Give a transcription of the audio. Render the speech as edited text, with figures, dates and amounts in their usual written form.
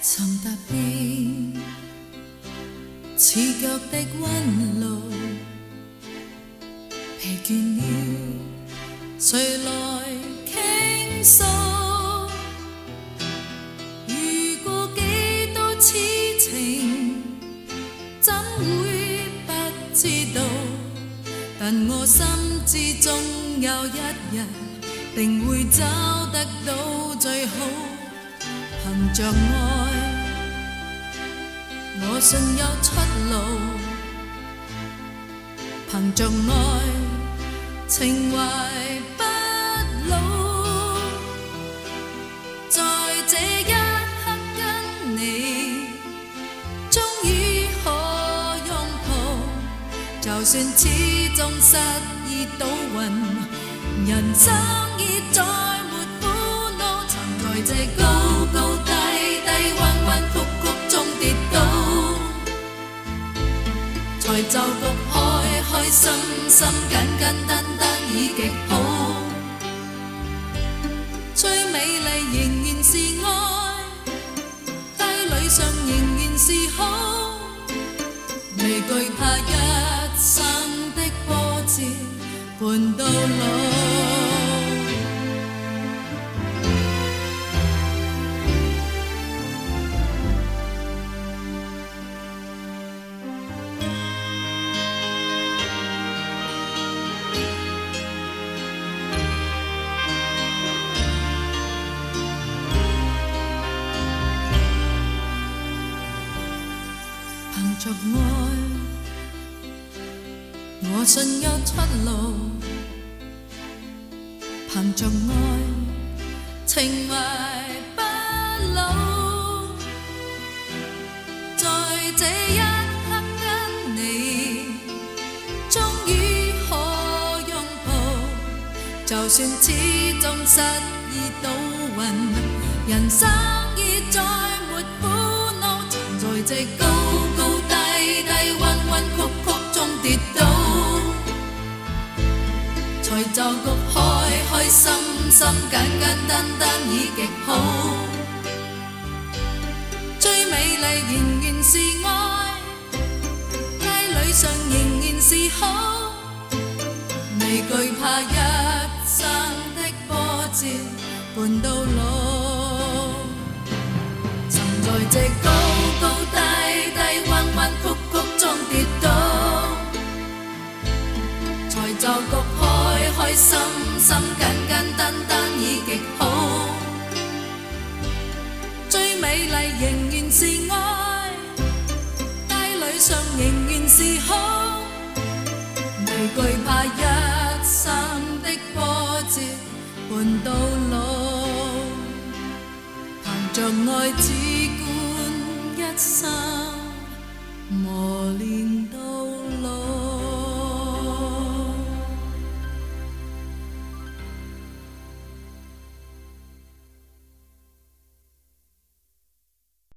曾踏遍刺腳的溫路，疲倦了，誰來傾訴？遇過幾多痴情，怎會不知道？但我心知總有一日，定會找得到最好。憑着愛，我信有出路。憑着愛，情懷不老。在這一刻跟你，終於可擁抱。就算始終失意倒運，人生已再沒苦惱。曾在這高高低低、彎彎曲曲中跌倒，才就局開開心心、簡簡單單已極好。最美麗仍然是愛，低裡上仍然是好，未懼怕一生的波折伴到老。憑着愛，我信有出路。憑着愛，情懷不老。在這一刻跟你，終於可擁抱。就算始終失意倒運，人生已再沒苦惱。曾在這高高低低、彎彎曲曲中跌倒，才就局開開心心、簡簡單單已極好。最美麗仍然是愛，街裡上仍然是好，未懼怕一生的波折伴到老。曾在這高高低低、彎彎曲曲中跌倒，才就局開開心心、簡簡單單已極好。最美麗仍然是愛，街裡上仍然是好，未懼怕一生的波折伴到老。憑着愛只管一生磨練。